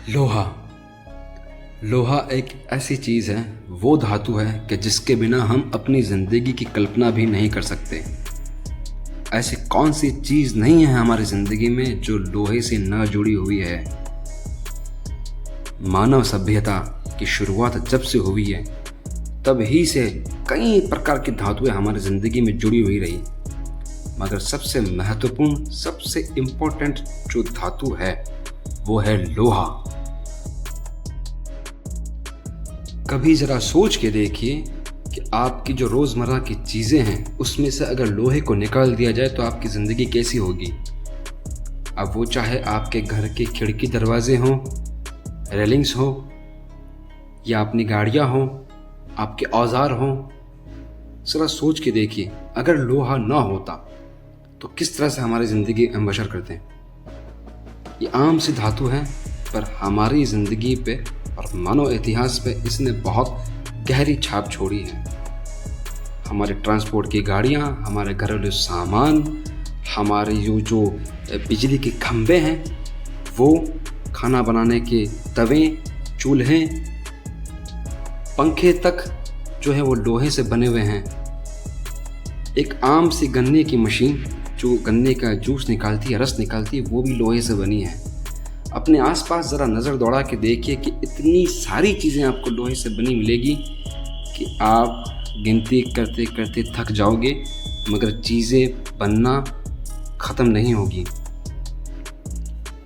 लोहा। लोहा एक ऐसी चीज़ है, वो धातु है कि जिसके बिना हम अपनी ज़िंदगी की कल्पना भी नहीं कर सकते। ऐसी कौन सी चीज़ नहीं है हमारी ज़िंदगी में जो लोहे से न जुड़ी हुई है। मानव सभ्यता की शुरुआत जब से हुई है तब ही से कई प्रकार की धातुएं हमारी ज़िंदगी में जुड़ी हुई रही, मगर सबसे महत्वपूर्ण, सबसे इम्पोर्टेंट जो धातु है वो है लोहा। कभी ज़रा सोच के देखिए कि आपकी जो रोज़मर्रा की चीज़ें हैं उसमें से अगर लोहे को निकाल दिया जाए तो आपकी ज़िंदगी कैसी होगी। अब वो चाहे आपके घर के खिड़की दरवाजे हों, रेलिंग्स हो, या अपनी गाड़ियाँ हों, आपके औजार हों। ज़रा सोच के देखिए, अगर लोहा ना होता तो किस तरह से हमारी ज़िंदगी हम बसर करते हैं। ये आम सी धातु है, पर हमारी ज़िंदगी पे और मानव इतिहास पे इसने बहुत गहरी छाप छोड़ी है। हमारे ट्रांसपोर्ट की गाड़ियाँ, हमारे घरेलू सामान, हमारे जो बिजली के खंभे हैं, वो खाना बनाने के तवे, चूल्हे, पंखे तक जो है वो लोहे से बने हुए हैं। एक आम सी गन्ने की मशीन जो गन्ने का जूस निकालती है, रस निकालती है, वो भी लोहे से बनी है। अपने आसपास ज़रा नज़र दौड़ा के देखिए कि इतनी सारी चीज़ें आपको लोहे से बनी मिलेगी कि आप गिनती करते करते थक जाओगे, मगर चीज़ें बनना ख़त्म नहीं होगी।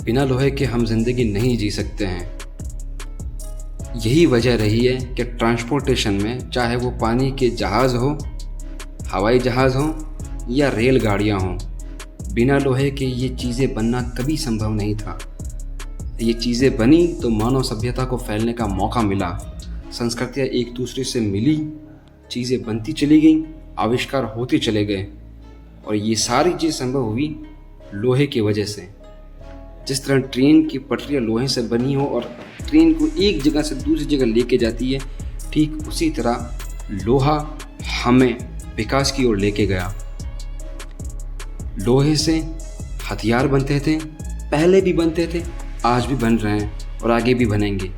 बिना लोहे के हम ज़िंदगी नहीं जी सकते हैं। यही वजह रही है कि ट्रांसपोर्टेशन में, चाहे वो पानी के जहाज़ हो, हवाई जहाज़ हो या रेलगाड़ियाँ हों, बिना लोहे के ये चीज़ें बनना कभी संभव नहीं था। ये चीज़ें बनी तो मानव सभ्यता को फैलने का मौका मिला, संस्कृतियाँ एक दूसरे से मिली, चीज़ें बनती चली गईं, आविष्कार होते चले गए, और ये सारी चीज़ संभव हुई लोहे की वजह से। जिस तरह ट्रेन की पटरियाँ लोहे से बनी हो और ट्रेन को एक जगह से दूसरी जगह लेके जाती है, ठीक उसी तरह लोहा हमें विकास की ओर लेके गया। लोहे से हथियार बनते थे, पहले भी बनते थे, आज भी बन रहे हैं और आगे भी बनेंगे।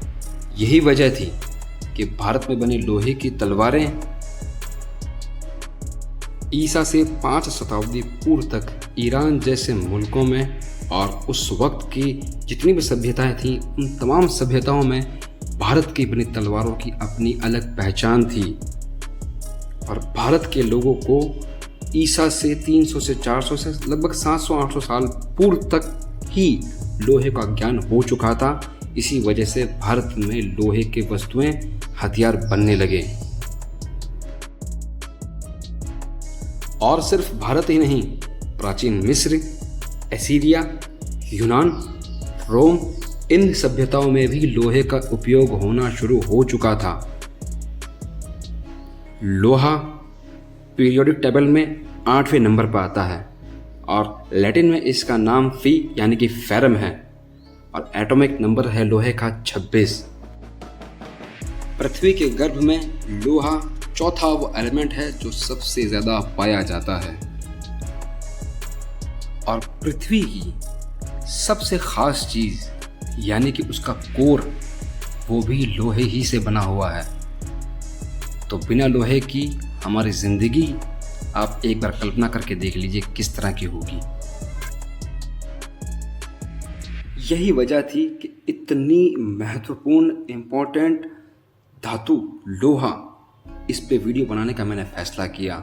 यही वजह थी कि भारत में बने लोहे की तलवारें ईसा से 5 शताब्दी पूर्व तक ईरान जैसे मुल्कों में और उस वक्त की जितनी भी सभ्यताएं थीं, उन तमाम सभ्यताओं में भारत की बनी तलवारों की अपनी अलग पहचान थी। और भारत के लोगों को ईसा से 300 से 400 से लगभग 700-800 साल पूर्व तक ही लोहे का ज्ञान हो चुका था। इसी वजह से भारत में लोहे के वस्तुएं, हथियार बनने लगे। और सिर्फ भारत ही नहीं, प्राचीन मिस्र, एसीरिया, यूनान, रोम, इन सभ्यताओं में भी लोहे का उपयोग होना शुरू हो चुका था। लोहा पीरियोडिक टेबल में 8वें नंबर पर आता है और लैटिन में इसका नाम फी यानी कि फेरम है, और एटॉमिक नंबर है लोहे का 26। पृथ्वी के गर्भ में लोहा चौथा वो एलिमेंट है जो सबसे ज़्यादा पाया जाता है, और पृथ्वी की सबसे ख़ास चीज़ यानी कि उसका कोर, वो भी लोहे ही से बना हुआ है। तो बिना लोहे की हमारी ज़िंदगी आप एक बार कल्पना करके देख लीजिए किस तरह की होगी। यही वजह थी कि इतनी महत्वपूर्ण, इम्पोर्टेंट धातु लोहा, इस पे वीडियो बनाने का मैंने फ़ैसला किया।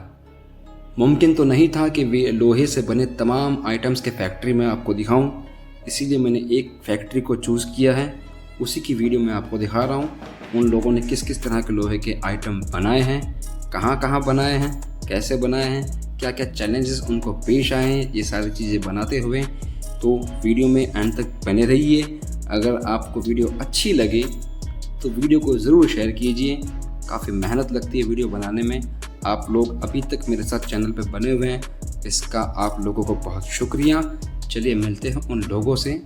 मुमकिन तो नहीं था कि वे लोहे से बने तमाम आइटम्स के फैक्ट्री में आपको दिखाऊं, इसीलिए मैंने एक फैक्ट्री को चूज़ किया है। उसी की वीडियो मैं आपको दिखा रहा हूँ। उन लोगों ने किस किस तरह के लोहे के आइटम बनाए हैं, कहाँ कहाँ बनाए हैं, कैसे बनाए हैं, क्या क्या चैलेंजेस उनको पेश आए हैं, ये सारी चीज़ें बनाते हुए। तो वीडियो में एंड तक बने रहिए। अगर आपको वीडियो अच्छी लगे तो वीडियो को ज़रूर शेयर कीजिए। काफ़ी मेहनत लगती है वीडियो बनाने में। आप लोग अभी तक मेरे साथ चैनल पे बने हुए हैं, इसका आप लोगों को बहुत शुक्रिया। चलिए मिलते हैं उन लोगों से।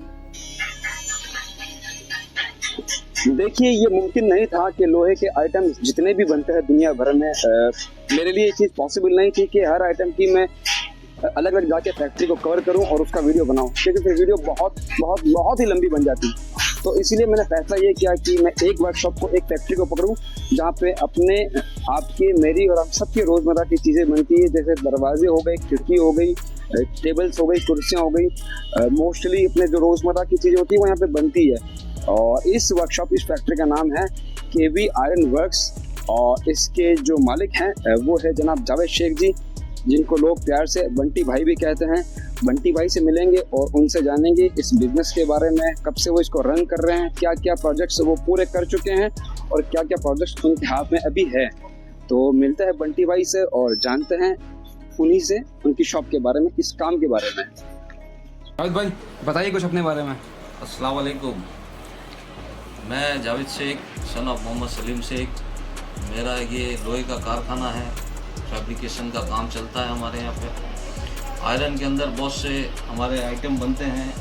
देखिए, ये मुमकिन नहीं था कि लोहे के आइटम जितने भी बनते हैं दुनिया भर में, मेरे लिए ये चीज़ पॉसिबल नहीं थी कि हर आइटम की मैं अलग अलग जाके फैक्ट्री को कवर करूं और उसका वीडियो बनाऊं, क्योंकि फिर वीडियो बहुत बहुत बहुत ही लंबी बन जाती। तो इसीलिए मैंने फैसला ये किया कि मैं एक वर्कशॉप को, एक फैक्ट्री को पकड़ूं जहाँ पे अपने आपकी, मेरी और आप सबकी रोज़मर्रा की चीज़ें बनती है, जैसे दरवाजे हो गए, खिड़की हो गई, टेबल्स हो गई, कुर्सियाँ हो गई, मोस्टली अपने जो रोज़मर्रा की चीज़ें होती है वो यहाँ पे बनती है। और इस वर्कशॉप, इस फैक्ट्री का नाम है केवी आयरन वर्क्स और इसके जो मालिक हैं वो है जनाब जावेद शेख जी, जिनको लोग प्यार से बंटी भाई भी कहते हैं। बंटी भाई से मिलेंगे और उनसे जानेंगे इस बिज़नेस के बारे में, कब से वो इसको रन कर रहे हैं, क्या क्या प्रोजेक्ट्स वो पूरे कर चुके हैं और क्या क्या प्रोजेक्ट्स उनके हाथ में अभी है। तो मिलते हैं बंटी भाई से और जानते हैं उन्हीं से उनकी शॉप के बारे में, इस काम के बारे में। जावेद भाई बताइए कुछ अपने बारे में। अस्सलाम वालेकुम। मैं जावेद शेख, सन ऑफ मोहम्मद सलीम शेख। मेरा ये लोहे का कारखाना है, फैब्रिकेशन का काम चलता है हमारे यहाँ पे। आयरन के अंदर बहुत से हमारे आइटम बनते हैं,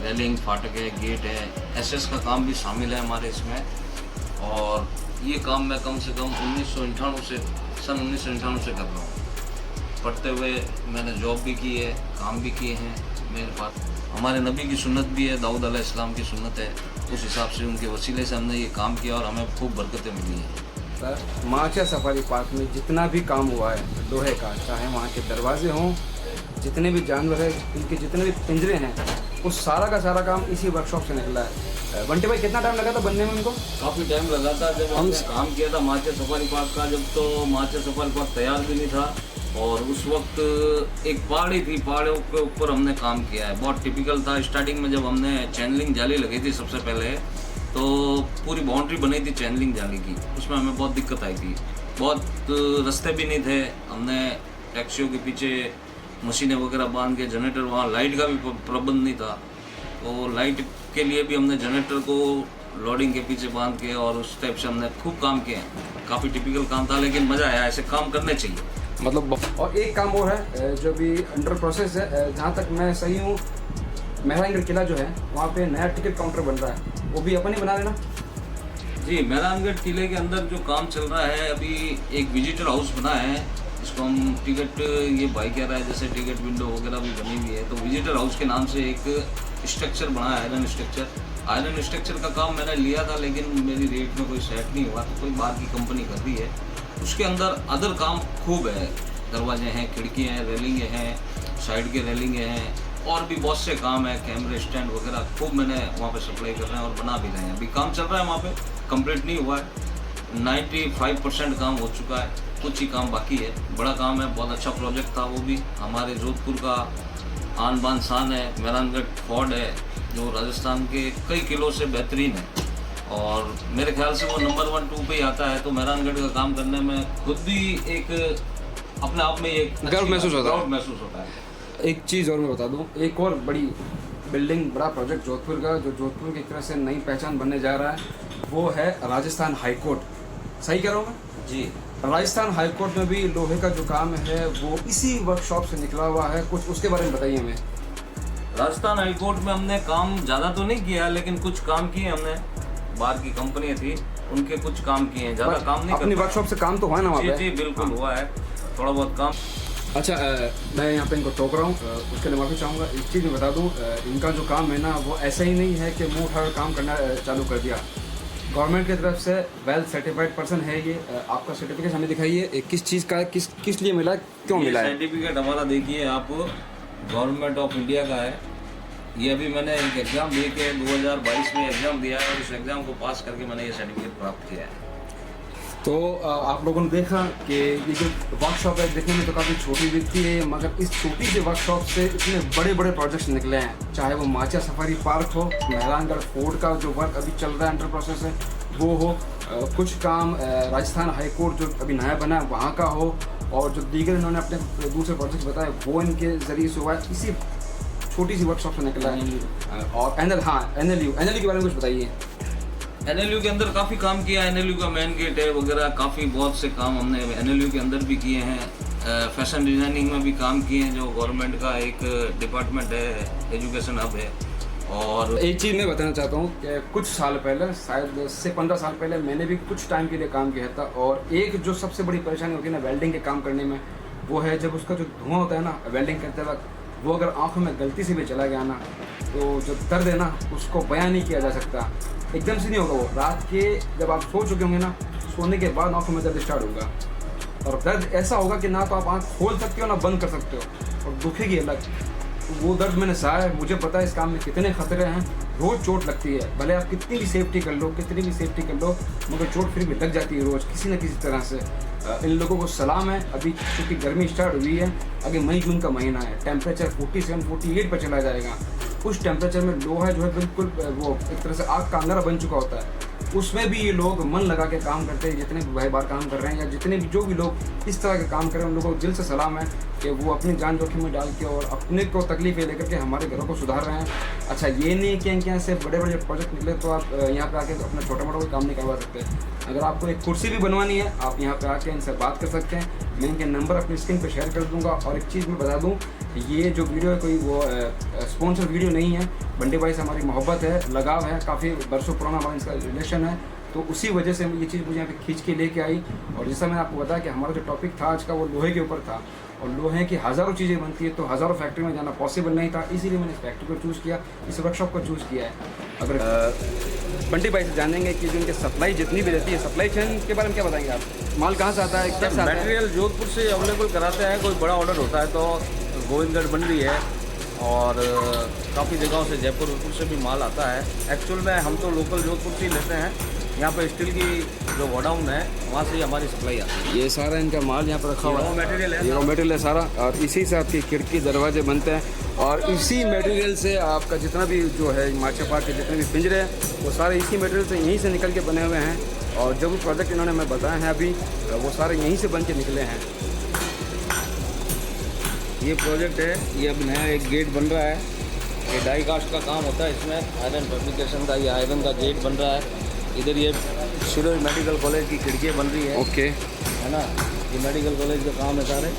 रेलिंग, फाटक है, गेट है, एसएस का काम भी शामिल है हमारे इसमें। और ये काम मैं कम से कम 1998 से, सन 1998 से कर रहा हूँ। पढ़ते हुए मैंने जॉब भी की है, काम भी किए हैं। मेरे पास हमारे नबी की सुन्नत भी है, दाऊद अलैहिस्सलाम की सुन्नत है। उस हिसाब से उनके वसीले से हमने ये काम किया और हमें खूब बरकतें मिली हैं। सर माचा सफारी पार्क में जितना भी काम हुआ है लोहे का, चाहे वहाँ के दरवाजे हों, जितने भी जानवर हैं, इनके जितने भी पिंजरे हैं, उस सारा का सारा काम इसी वर्कशॉप से निकला है। बंटी भाई कितना टाइम लगा था बनने में उनको? काफ़ी टाइम लगा था। जब हमने काम किया था माचा सफारी पार्क का, जब तो माचा सफारी पार्क तैयार भी नहीं था और उस वक्त एक पहाड़ी थी, पहाड़ों के ऊपर हमने काम किया है। बहुत टिपिकल था। स्टार्टिंग में जब हमने चैनलिंग जाली लगी थी सबसे पहले, तो पूरी बाउंड्री बनी थी चैनलिंग जाली की, उसमें हमें बहुत दिक्कत आई थी। बहुत रास्ते भी नहीं थे। हमने टैक्सियों के पीछे मशीनें वगैरह बांध के, जनरेटर, वहाँ लाइट का भी प्रबंध नहीं था, तो लाइट के लिए भी हमने जनरेटर को लोडिंग के पीछे बांध के और उस टाइप से हमने खूब काम किया। काफ़ी टिपिकल काम था, लेकिन मज़ा आया। ऐसे काम करने चाहिए मतलब। और एक काम और है जो भी अंडर प्रोसेस है, जहाँ तक मैं सही हूँ, मेहरानगढ़ किला जो है वहाँ पे नया टिकट काउंटर बन रहा है, वो भी अपन ही बना लेना। जी, मेहरानगढ़ किले के अंदर जो काम चल रहा है अभी, एक विजिटर हाउस बना है, इसको हम टिकट, ये भाई कह रहा है जैसे टिकट विंडो वगैरह भी बनी हुई है, तो विजिटर हाउस के नाम से एक स्ट्रक्चर बना है, आयरन स्ट्रक्चर। आयरन स्ट्रक्चर का काम मैंने लिया था, लेकिन मेरी रेट में कोई सेट नहीं हुआ, तो कोई बाहर की कंपनी कर रही है। उसके अंदर अदर काम खूब है, दरवाजे हैं, खिड़कियाँ हैं, रेलिंगें हैं, साइड के रेलिंगें हैं, और भी बहुत से काम है, कैमरे स्टैंड वगैरह खूब मैंने वहाँ पे सप्लाई कर रहे हैं और बना भी रहे हैं। अभी काम चल रहा है वहाँ पे, कंप्लीट नहीं हुआ है। 95% काम हो चुका है, कुछ ही काम बाकी है। बड़ा काम है, बहुत अच्छा प्रोजेक्ट था वो भी। हमारे जोधपुर का आन बान शान है, मेहरानगढ़ फोर्ट है, जो राजस्थान के कई किलो से बेहतरीन है और मेरे ख्याल से वो नंबर 1 2 पे ही आता है। तो मेहरानगढ़ का काम करने में खुद भी एक अपने आप में एक गर्व महसूस होता है। एक चीज़ और मैं बता दूं, एक और बड़ी बिल्डिंग, बड़ा प्रोजेक्ट जोधपुर का, जो जोधपुर की तरह से नई पहचान बनने जा रहा है, वो है राजस्थान हाई कोर्ट। सही कह रहा हूँ मैं जी? राजस्थान हाई कोर्ट में भी लोहे का जो काम है वो इसी वर्कशॉप से निकला हुआ है। कुछ उसके बारे में बताइए हमें। राजस्थान हाई कोर्ट में हमने काम ज़्यादा तो नहीं किया, लेकिन कुछ काम किए हमने। बाहर की कंपनी थी, उनके कुछ काम किए हैं, ज़्यादा काम नहीं। अपनी वर्कशॉप से काम तो हुआ है ना वहाँ पे? जी बिल्कुल हुआ है, थोड़ा बहुत काम। अच्छा, मैं यहाँ पे इनको टोक रहा हूँ, उसके लिए माफ़ी चाहूँगा। एक चीज़ मैं बता दूँ, इनका जो काम है ना, वो ऐसा ही नहीं है कि मुँह उठाकर काम करना चालू कर दिया। गवर्नमेंट की तरफ से वेल सर्टिफाइड पर्सन है ये। आपका सर्टिफिकेट हमें दिखाइए, किस चीज़ का है, किस लिए मिला है, क्यों मिला है? सर्टिफिकेट हमारा देखिए आप, गवर्नमेंट ऑफ इंडिया का है। ये अभी मैंने एक एग्ज़ाम दे के 2022 में एग्ज़ाम दिया है और उस एग्ज़ाम को पास करके मैंने ये सर्टिफिकेट प्राप्त किया है। तो आप लोगों ने देखा कि ये जो वर्कशॉप है देखने में तो काफ़ी छोटी दिखती है, मगर इस छोटी सी वर्कशॉप से इतने बड़े बड़े प्रोजेक्ट्स निकले हैं। चाहे वो माचा सफारी पार्क हो, मेहरानगढ़ फोर्ट का जो वर्क अभी चल रहा है, अंडर प्रोसेस है, वो हो, कुछ काम राजस्थान हाई कोर्ट जो अभी नया बना है वहाँ का हो, और जो दीगर इन्होंने अपने दूसरे प्रोजेक्ट बताए वो इनके ज़रिए से हुआ है, इसी छोटी सी वर्कशॉप से निकला है। और एनएलयू के बारे में कुछ बताइए। एनएलयू के अंदर काफ़ी काम किया। एनएलयू का मेन गेट है वगैरह, काफ़ी बहुत से काम हमने एनएलयू के अंदर भी किए हैं। फैशन डिज़ाइनिंग में भी काम किए हैं, जो गवर्नमेंट का एक डिपार्टमेंट है, एजुकेशन हब है। और एक चीज़ मैं बताना चाहता हूँ कि कुछ साल पहले, शायद 10 से 15 साल पहले, मैंने भी कुछ टाइम के लिए काम किया था, और एक जो सबसे बड़ी परेशानी होती है ना वेल्डिंग के काम करने में, वो है जब उसका जो धुआं होता है ना वेल्डिंग करते वक्त, वो अगर आँखों में गलती से भी चला गया ना, तो जो दर्द है ना उसको बयां नहीं किया जा सकता। एकदम से नहीं होगा वो, रात के जब आप सो चुके होंगे ना, सोने के बाद आँखों में दर्द स्टार्ट होगा। और दर्द ऐसा होगा कि ना तो आप आँख खोल सकते हो ना बंद कर सकते हो, और दुखेगी अलग। वो दर्द मैंने सहा है, मुझे पता है इस काम में कितने खतरे हैं। रोज़ चोट लगती है, भले आप कितनी भी सेफ्टी कर लो, कितनी भी सेफ्टी कर लो, मगर चोट फिर भी लग जाती है रोज़ किसी न किसी तरह से। इन लोगों को सलाम है। अभी चूँकि गर्मी स्टार्ट हुई है, आगे मई जून का महीना है, टेम्परेचर 47-48 पर चला जाएगा। उस टेम्परेचर में लोहा जो है बिल्कुल वो एक तरह से आग का अंगारा बन चुका होता है। उसमें भी ये लोग मन लगा के काम करते हैं, जितने भी भाई बार काम कर रहे हैं या जितने भी जो भी लोग इस तरह के काम कर रहे हैं, उन लोगों को दिल से सलाम है कि वो अपनी जान जोखिम में डाल के और अपने को तकलीफें लेकर के हमारे घरों को सुधार रहे हैं। अच्छा, ये नहीं कि इनके यहाँ से बड़े बड़े प्रोजेक्ट निकले तो आप यहाँ पे आके अपना छोटा मोटा कोई काम नहीं करवा सकते। अगर आपको एक कुर्सी भी बनवानी है, आप यहाँ पे आके इनसे बात कर सकते हैं। मैं इनके नंबर अपनी स्क्रीन पे शेयर कर दूँगा। और एक चीज़ मैं बता दूँ, ये जो वीडियो है कोई वो स्पॉन्सर वीडियो नहीं है। बंडे भाई से हमारी मोहब्बत है, लगाव है, काफ़ी वर्षों पुराना हमारा इसका रिलेशन है, तो उसी वजह से ये चीज़ मुझे यहाँ पे खींच के लेके आई। और जैसा मैंने आपको बताया कि हमारा जो टॉपिक था आज का वो लोहे के ऊपर था, और लोहे की हज़ारों चीज़ें बनती है, तो हज़ारों फैक्ट्री में जाना पॉसिबल नहीं था, इसीलिए मैंने इस फैक्ट्री को चूज़ किया, इस वर्कशॉप को चूज़ किया है। अगर बंटी भाई से जानेंगे कि जो इनकी सप्लाई जितनी भी रहती है, सप्लाई चेन के बारे में क्या बताएंगे आप? माल कहाँ से आता है, कैसे आता है? मटेरियल जोधपुर से अवेलेबल कराते हैं। कोई बड़ा ऑर्डर होता है तो गोविंदगढ़ मंडी है और काफ़ी जगहों से जयपुर से भी माल आता है। एक्चुअल में हम तो लोकल जोधपुर से ही लेते हैं। यहाँ पर स्टील की जो गोडाउन है वहाँ से ही हमारी सप्लाई आती है। ये सारा इनका माल यहाँ पर रखा हुआ है, मटेरियल है, ये रॉ मटेरियल है सारा, और इसी से आपकी खिड़की दरवाजे बनते हैं। और इसी मटेरियल से आपका जितना भी जो है माचे पाट के जितने भी पिंजरे हैं, वो सारे इसी मटेरियल से यहीं से निकल के बने हुए हैं। और जो भी प्रोजेक्ट इन्होंने हमें बताया है अभी, वो सारे यहीं से बन के निकले हैं। ये प्रोजेक्ट है, ये अब नया एक गेट बन रहा है। ये डाई कास्ट का काम होता है, इसमें आयरन फैब्रिकेशन का, ये आयरन का गेट बन रहा है। इधर ये शिरोज मेडिकल कॉलेज की खिड़कियाँ बन रही है। ओके, है ना, ये मेडिकल कॉलेज का काम है सारे,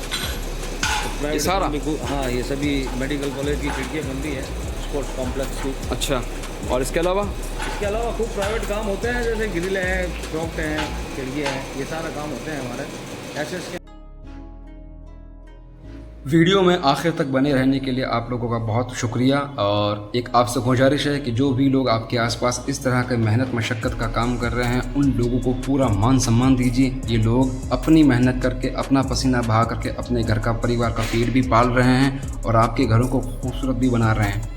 ये सारा? हाँ, ये सभी मेडिकल कॉलेज की खिड़कियाँ बन रही है, स्पोर्ट्स कॉम्प्लेक्स की। अच्छा, और इसके अलावा खूब प्राइवेट काम होते हैं, जैसे ग्रिल है, चौक हैं, खिड़कियाँ हैं, ये सारा काम होते हैं हमारे ऐसे। वीडियो में आखिर तक बने रहने के लिए आप लोगों का बहुत शुक्रिया। और एक आपसे गुजारिश है कि जो भी लोग आपके आसपास इस तरह के मेहनत मशक्क़त का काम कर रहे हैं, उन लोगों को पूरा मान सम्मान दीजिए। ये लोग अपनी मेहनत करके, अपना पसीना बहा करके अपने घर का, परिवार का पेट भी पाल रहे हैं और आपके घरों को खूबसूरत भी बना रहे हैं।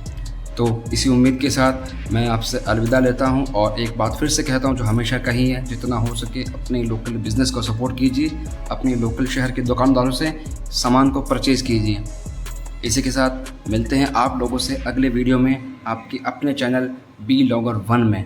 तो इसी उम्मीद के साथ मैं आपसे अलविदा लेता हूं। और एक बात फिर से कहता हूं जो हमेशा कही है, जितना हो सके अपने लोकल बिज़नेस को सपोर्ट कीजिए, अपने लोकल शहर के दुकानदारों से सामान को परचेज़ कीजिए। इसी के साथ मिलते हैं आप लोगों से अगले वीडियो में, आपके अपने चैनल बी लॉगर 1 में।